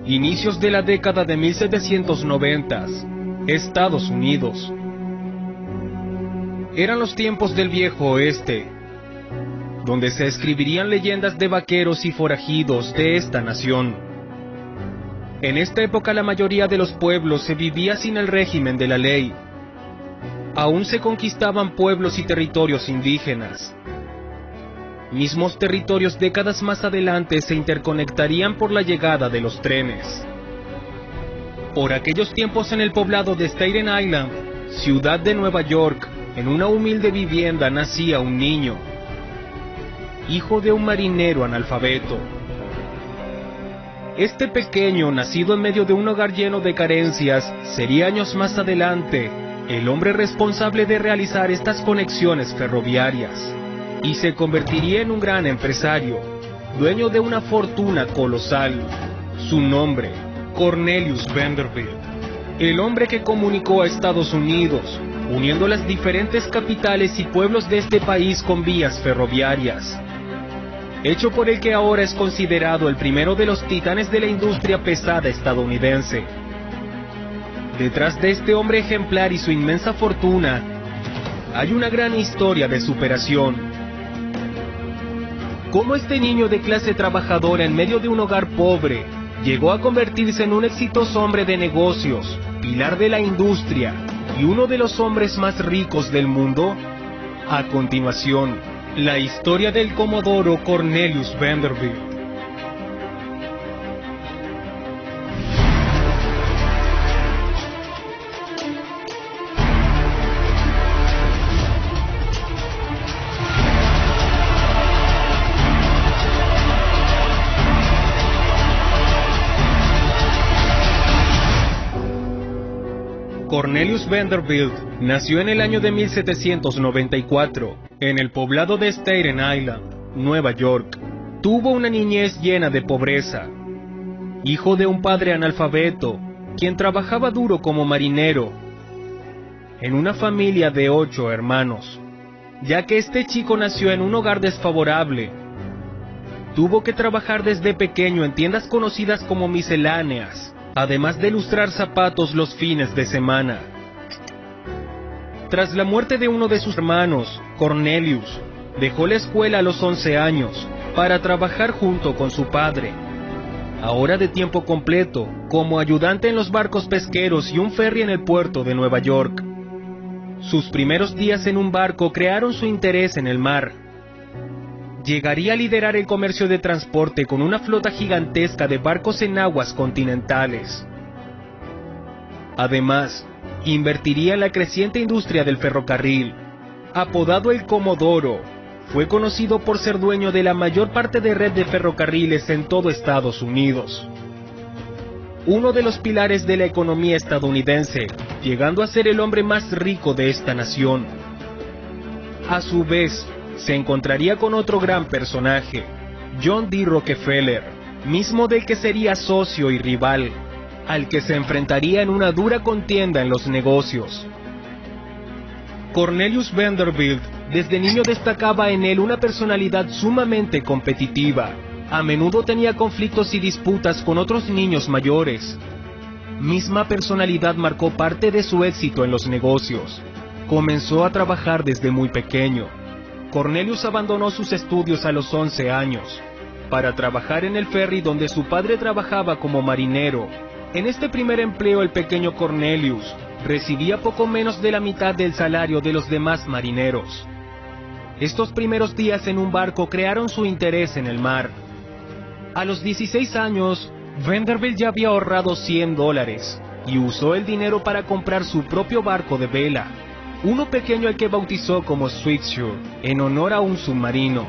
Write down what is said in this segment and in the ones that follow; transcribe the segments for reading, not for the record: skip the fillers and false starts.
Inicios de la década de 1790, Estados Unidos. Eran los tiempos del viejo oeste, donde se escribirían leyendas de vaqueros y forajidos de esta nación. En esta época la mayoría de los pueblos se vivía sin el régimen de la ley. Aún se conquistaban pueblos y territorios indígenas. Mismos territorios décadas más adelante se interconectarían por la llegada de los trenes. Por aquellos tiempos en el poblado de Staten Island, ciudad de Nueva York, en una humilde vivienda nacía un niño, hijo de un marinero analfabeto. Este pequeño, nacido en medio de un hogar lleno de carencias, sería años más adelante el hombre responsable de realizar estas conexiones ferroviarias, y se convertiría en un gran empresario, dueño de una fortuna colosal. Su nombre, Cornelius Vanderbilt, el hombre que comunicó a Estados Unidos, uniendo las diferentes capitales y pueblos de este país con vías ferroviarias, hecho por el que ahora es considerado el primero de los titanes de la industria pesada estadounidense. Detrás de este hombre ejemplar y su inmensa fortuna, hay una gran historia de superación. Cómo este niño de clase trabajadora en medio de un hogar pobre, llegó a convertirse en un exitoso hombre de negocios, pilar de la industria, y uno de los hombres más ricos del mundo. A continuación, la historia del comodoro Cornelius Vanderbilt. Cornelius Vanderbilt nació en el año de 1794, en el poblado de Staten Island, Nueva York. Tuvo una niñez llena de pobreza. Hijo de un padre analfabeto, quien trabajaba duro como marinero, en una familia de 8 hermanos. Ya que este chico nació en un hogar desfavorable, tuvo que trabajar desde pequeño en tiendas conocidas como misceláneas, además de lustrar zapatos los fines de semana. Tras la muerte de uno de sus hermanos, Cornelius dejó la escuela a los 11 años para trabajar junto con su padre, ahora de tiempo completo, como ayudante en los barcos pesqueros y un ferry en el puerto de Nueva York. Sus primeros días en un barco crearon su interés en el mar. Llegaría a liderar el comercio de transporte con una flota gigantesca de barcos en aguas continentales. Además, invertiría en la creciente industria del ferrocarril. Apodado el Comodoro, fue conocido por ser dueño de la mayor parte de red de ferrocarriles en todo Estados Unidos. Uno de los pilares de la economía estadounidense, llegando a ser el hombre más rico de esta nación. A su vez, se encontraría con otro gran personaje, John D. Rockefeller, mismo del que sería socio y rival, al que se enfrentaría en una dura contienda en los negocios. Cornelius Vanderbilt desde niño destacaba en él una personalidad sumamente competitiva. A menudo tenía conflictos y disputas con otros niños mayores. Misma personalidad marcó parte de su éxito en los negocios. Comenzó a trabajar desde muy pequeño. Cornelius abandonó sus estudios a los 11 años, para trabajar en el ferry donde su padre trabajaba como marinero. En este primer empleo el pequeño Cornelius recibía poco menos de la mitad del salario de los demás marineros. Estos primeros días en un barco crearon su interés en el mar. A los 16 años, Vanderbilt ya había ahorrado $100 y usó el dinero para comprar su propio barco de vela, uno pequeño al que bautizó como Swiftsure, en honor a un submarino.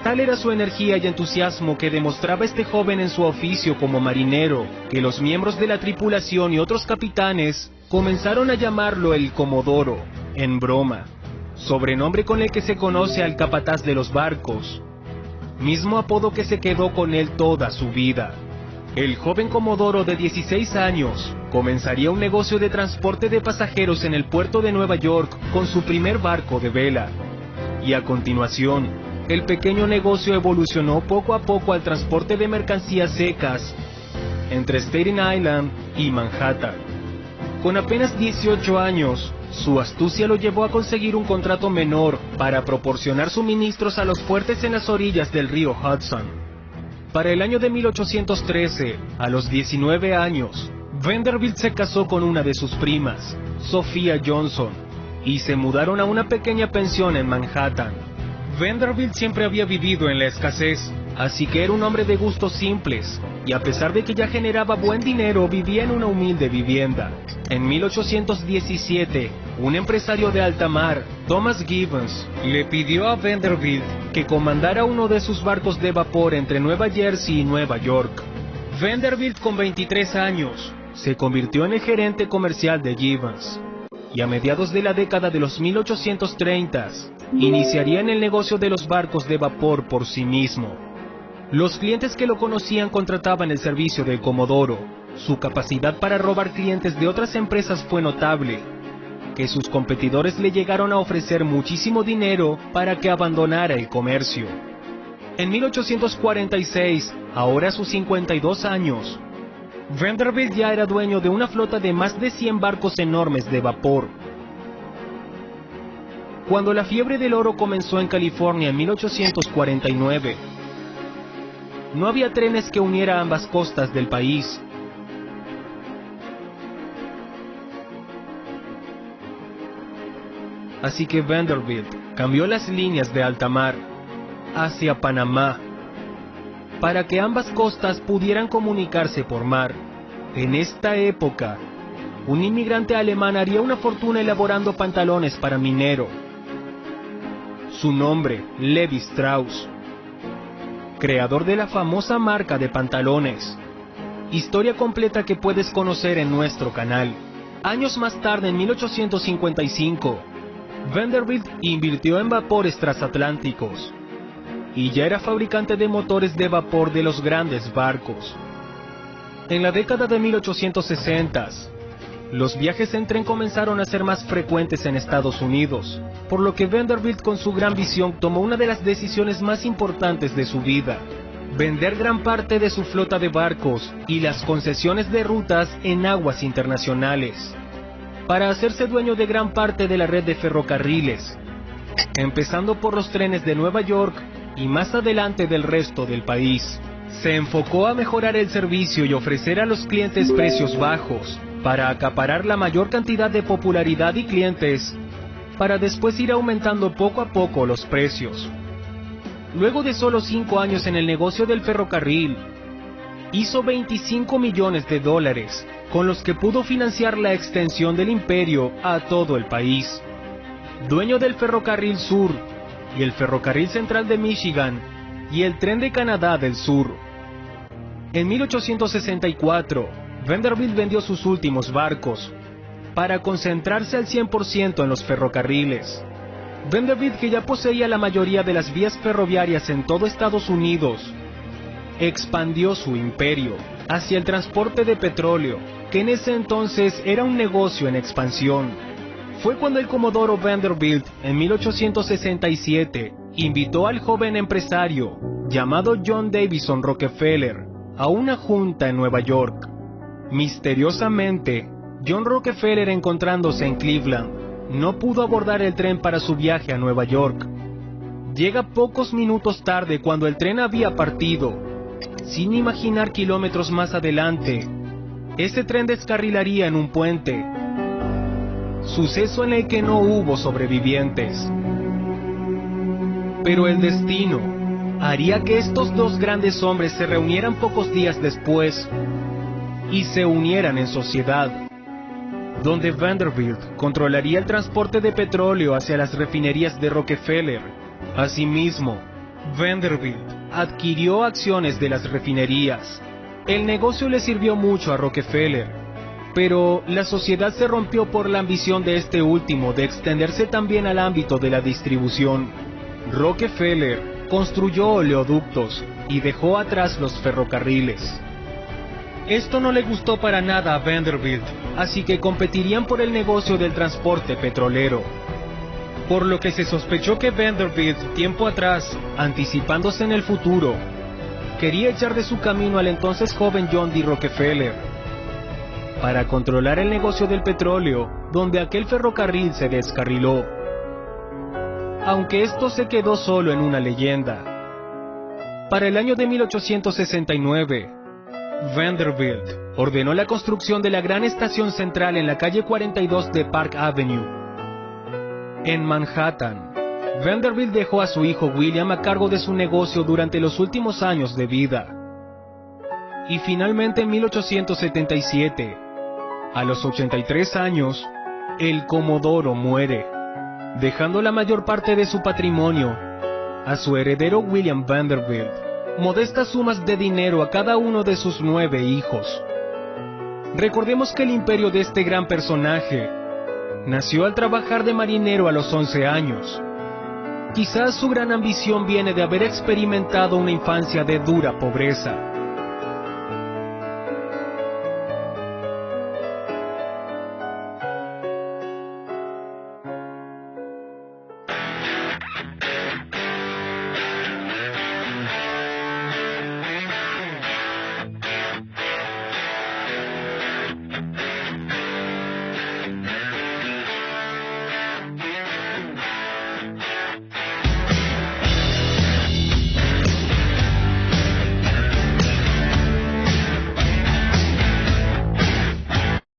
Tal era su energía y entusiasmo que demostraba este joven en su oficio como marinero, que los miembros de la tripulación y otros capitanes comenzaron a llamarlo el Comodoro, en broma, sobrenombre con el que se conoce al capataz de los barcos, mismo apodo que se quedó con él toda su vida. El joven Comodoro de 16 años comenzaría un negocio de transporte de pasajeros en el puerto de Nueva York con su primer barco de vela. Y a continuación, el pequeño negocio evolucionó poco a poco al transporte de mercancías secas entre Staten Island y Manhattan. Con apenas 18 años, su astucia lo llevó a conseguir un contrato menor para proporcionar suministros a los fuertes en las orillas del río Hudson. Para el año de 1813, a los 19 años, Vanderbilt se casó con una de sus primas, Sophia Johnson, y se mudaron a una pequeña pensión en Manhattan. Vanderbilt siempre había vivido en la escasez, así que era un hombre de gustos simples, y a pesar de que ya generaba buen dinero, vivía en una humilde vivienda. En 1817, un empresario de alta mar, Thomas Gibbons, le pidió a Vanderbilt que comandara uno de sus barcos de vapor entre Nueva Jersey y Nueva York. Vanderbilt, con 23 años, se convirtió en el gerente comercial de Gibbons, y a mediados de la década de los 1830s, iniciaría en el negocio de los barcos de vapor por sí mismo. Los clientes que lo conocían contrataban el servicio del Comodoro. Su capacidad para robar clientes de otras empresas fue notable, que sus competidores le llegaron a ofrecer muchísimo dinero para que abandonara el comercio. En 1846, ahora a sus 52 años, Vanderbilt ya era dueño de una flota de más de 100 barcos enormes de vapor. Cuando la fiebre del oro comenzó en California en 1849, no había trenes que uniera ambas costas del país. Así que Vanderbilt cambió las líneas de alta mar hacia Panamá para que ambas costas pudieran comunicarse por mar. En esta época, un inmigrante alemán haría una fortuna elaborando pantalones para minero. Su nombre, Levi Strauss, creador de la famosa marca de pantalones. Historia completa que puedes conocer en nuestro canal. Años más tarde, en 1855, Vanderbilt invirtió en vapores transatlánticos y ya era fabricante de motores de vapor de los grandes barcos. En la década de 1860, los viajes en tren comenzaron a ser más frecuentes en Estados Unidos, por lo que Vanderbilt, con su gran visión, tomó una de las decisiones más importantes de su vida: vender gran parte de su flota de barcos y las concesiones de rutas en aguas internacionales, para hacerse dueño de gran parte de la red de ferrocarriles, empezando por los trenes de Nueva York y más adelante del resto del país. Se enfocó a mejorar el servicio y ofrecer a los clientes precios bajos, para acaparar la mayor cantidad de popularidad y clientes, para después ir aumentando poco a poco los precios. Luego de solo 5 años en el negocio del ferrocarril, hizo $25 millones, con los que pudo financiar la extensión del imperio a todo el país. Dueño del Ferrocarril Sur y el Ferrocarril Central de Michigan y el Tren de Canadá del Sur. En 1864, Vanderbilt vendió sus últimos barcos para concentrarse al 100% en los ferrocarriles. Vanderbilt, que ya poseía la mayoría de las vías ferroviarias en todo Estados Unidos, expandió su imperio hacia el transporte de petróleo, que en ese entonces era un negocio en expansión. Fue cuando el Comodoro Vanderbilt, en 1867, invitó al joven empresario llamado John Davison Rockefeller a una junta en Nueva York. Misteriosamente, John Rockefeller, encontrándose en Cleveland, no pudo abordar el tren para su viaje a Nueva York. Llega pocos minutos tarde, cuando el tren había partido, sin imaginar kilómetros más adelante, ese tren descarrilaría en un puente, suceso en el que no hubo sobrevivientes. Pero el destino haría que estos dos grandes hombres se reunieran pocos días después y se unieran en sociedad, donde Vanderbilt controlaría el transporte de petróleo hacia las refinerías de Rockefeller. Asimismo, Vanderbilt adquirió acciones de las refinerías. El negocio le sirvió mucho a Rockefeller, pero la sociedad se rompió por la ambición de este último de extenderse también al ámbito de la distribución. Rockefeller construyó oleoductos y dejó atrás los ferrocarriles. Esto no le gustó para nada a Vanderbilt, así que competirían por el negocio del transporte petrolero, por lo que se sospechó que Vanderbilt, tiempo atrás, anticipándose en el futuro, quería echar de su camino al entonces joven John D. Rockefeller para controlar el negocio del petróleo, donde aquel ferrocarril se descarriló. Aunque esto se quedó solo en una leyenda. Para el año de 1869, Vanderbilt ordenó la construcción de la gran estación central en la calle 42 de Park Avenue, en Manhattan. Vanderbilt dejó a su hijo William a cargo de su negocio durante los últimos años de vida. Y finalmente en 1877, a los 83 años, el Comodoro muere, dejando la mayor parte de su patrimonio a su heredero William Vanderbilt, modestas sumas de dinero a cada uno de sus 9 hijos. Recordemos que el imperio de este gran personaje nació al trabajar de marinero a los 11 años. Quizás su gran ambición viene de haber experimentado una infancia de dura pobreza.